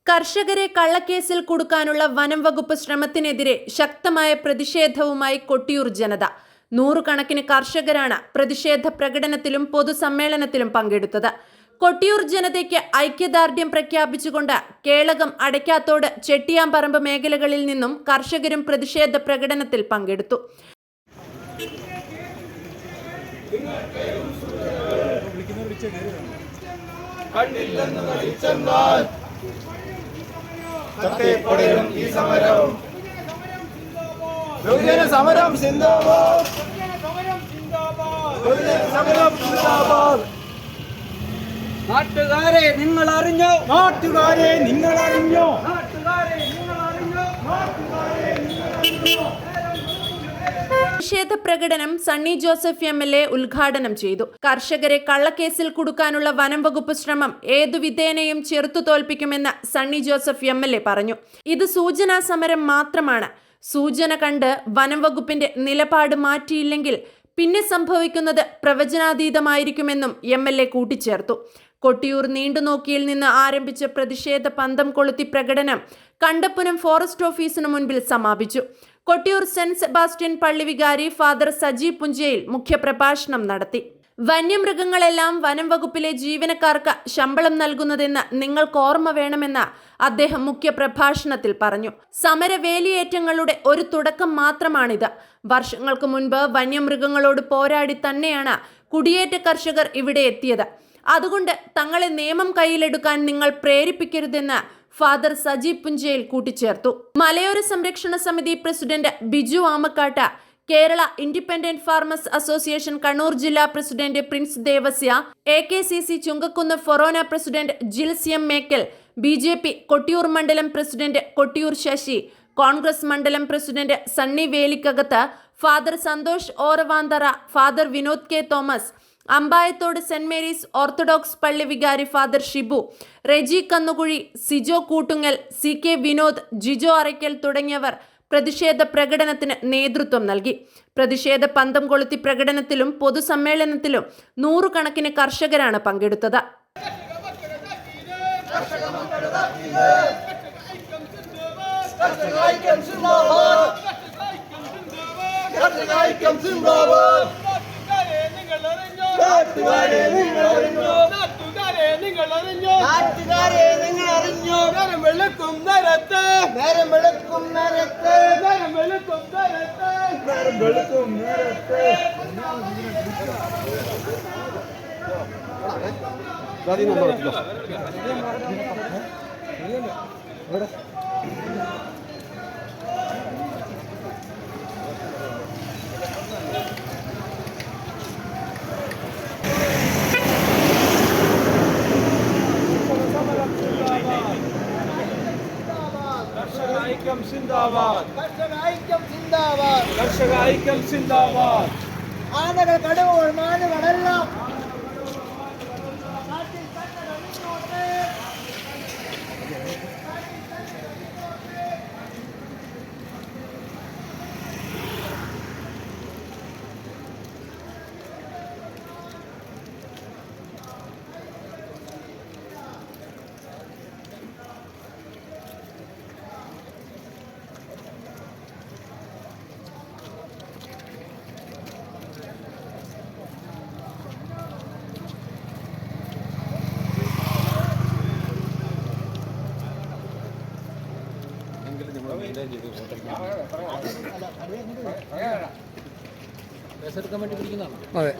കർഷകരെ കള്ളക്കേസിൽ കുടുക്കാനുള്ള വനം വകുപ്പ് ശ്രമത്തിനെതിരെ ശക്തമായ പ്രതിഷേധവുമായി കൊട്ടിയൂർ ജനത. നൂറുകണക്കിന് കർഷകരാണ് പ്രതിഷേധ പ്രകടനത്തിലും പൊതുസമ്മേളനത്തിലും പങ്കെടുത്തത്. കൊട്ടിയൂർ ജനതയ്ക്ക് ഐക്യദാർഢ്യം പ്രഖ്യാപിച്ചുകൊണ്ട് കേളകം, അടയ്ക്കാത്തോട്, ചെട്ടിയാമ്പറമ്പ് മേഖലകളിൽ നിന്നും കർഷകരും പ്രതിഷേധ പ്രകടനത്തിൽ പങ്കെടുത്തു. ഈ സമരം സമരം സിന്ദാബാദ്, സിന്ദാബാദ്. നാട്ടുകാരെ നിങ്ങൾ അറിഞ്ഞോ, നാട്ടുകാരെ നിങ്ങൾ അറിഞ്ഞോ, നാട്ടുകാരെ നിങ്ങൾ അറിഞ്ഞോ. പ്രതിഷേധ പ്രകടനം സണ്ണി ജോസഫ് MLA ഉദ്ഘാടനം ചെയ്തു. കർഷകരെ കള്ളക്കേസിൽ കുടുക്കാനുള്ള വനം വകുപ്പ് ശ്രമം ഏതു വിധേനയും ചെറുത്തു തോൽപ്പിക്കുമെന്ന് സണ്ണി ജോസഫ് MLA പറഞ്ഞു. ഇത് സൂചനാ സമരം മാത്രമാണ്. സൂചന കണ്ട് വനം വകുപ്പിന്റെ നിലപാട് മാറ്റിയില്ലെങ്കിൽ പിന്നെ സംഭവിക്കുന്നത് പ്രവചനാതീതമായിരിക്കുമെന്നും MLA കൂട്ടിച്ചേർത്തു. കൊട്ടിയൂർ നീണ്ടുനോക്കിയിൽ നിന്ന് ആരംഭിച്ച പ്രതിഷേധ പന്തം കൊളുത്തി പ്രകടനം കണ്ടപ്പുനം ഫോറസ്റ്റ് ഓഫീസിനു മുൻപിൽ സമാപിച്ചു. കൊട്ടിയൂർ സെന്റ് സെബാസ്റ്റ്യൻ പള്ളി വികാരി ഫാദർ സജി പുഞ്ചയിൽ മുഖ്യപ്രഭാഷണം നടത്തി. വന്യമൃഗങ്ങളെല്ലാം വനം വകുപ്പിലെ ജീവനക്കാർക്ക് ശമ്പളം നൽകുന്നതെന്ന് നിങ്ങൾക്ക് ഓർമ്മ വേണമെന്ന് അദ്ദേഹം മുഖ്യപ്രഭാഷണത്തിൽ പറഞ്ഞു. സമരവേലിയേറ്റങ്ങളുടെ ഒരു തുടക്കം മാത്രമാണിത്. വർഷങ്ങൾക്ക് മുൻപ് വന്യമൃഗങ്ങളോട് പോരാടി തന്നെയാണ് കുടിയേറ്റ കർഷകർ ഇവിടെ എത്തിയത്. അതുകൊണ്ട് തങ്ങളെ നിയമം കയ്യിലെടുക്കാൻ നിങ്ങൾ പ്രേരിപ്പിക്കരുതെന്ന് ഫാദർ സജി പുഞ്ചയിൽ കൂട്ടിച്ചേർത്തു. മലയോര സംരക്ഷണ സമിതി president Biju Amakkatta, Kerala independent farmers association Kannur ജില്ലാ president Prince Devasya, AKCC Chungakkunnu ഫൊറോന president Jils M Mekkal, BJP Kottiyoor മണ്ഡലം പ്രസിഡന്റ് കൊട്ടിയൂർ ശശി, കോൺഗ്രസ് മണ്ഡലം president Sunny Velikkakathu, father Santhosh Oravanthara, father Vinod K Thomas, Ambayathode saint Mary's orthodox പള്ളി വികാരി ഫാദർ ഷിബു, റെജി കന്നുകുഴി, സിജോ കൂട്ടുങ്ങൽ, CK വിനോദ്, ജിജോ അറയ്ക്കൽ തുടങ്ങിയവർ പ്രതിഷേധ പ്രകടനത്തിന് നേതൃത്വം നൽകി. പ്രതിഷേധ പന്തം കൊളുത്തി പ്രകടനത്തിലും പൊതുസമ്മേളനത്തിലും നൂറുകണക്കിന് കർഷകരാണ് പങ്കെടുത്തത്. നാട്ടുകാരെ നിങ്ങൾ അറിഞ്ഞോ, നാട്ടുകാരെ നിങ്ങൾ അറിഞ്ഞോ. നേരം വെളുക്കും നേരത്ത്, നേരം വെളുക്കും നേരത്ത്, നേരം വെളുക്കും നേരത്ത്, നേരം വെളുക്കും നേരത്ത്. ഐക്യം സിന്ദാബാദ്, കർഷക ഐക്യം സിന്ദാബാദ്, കർഷക ഐക്യം സിന്ദാബാദ്. ആനകൾ, കടുവകൾ, മാനുകളെല്ലാം എടുക്കാൻ വേണ്ടി പിടിക്കുന്നതാണ്. അതെ.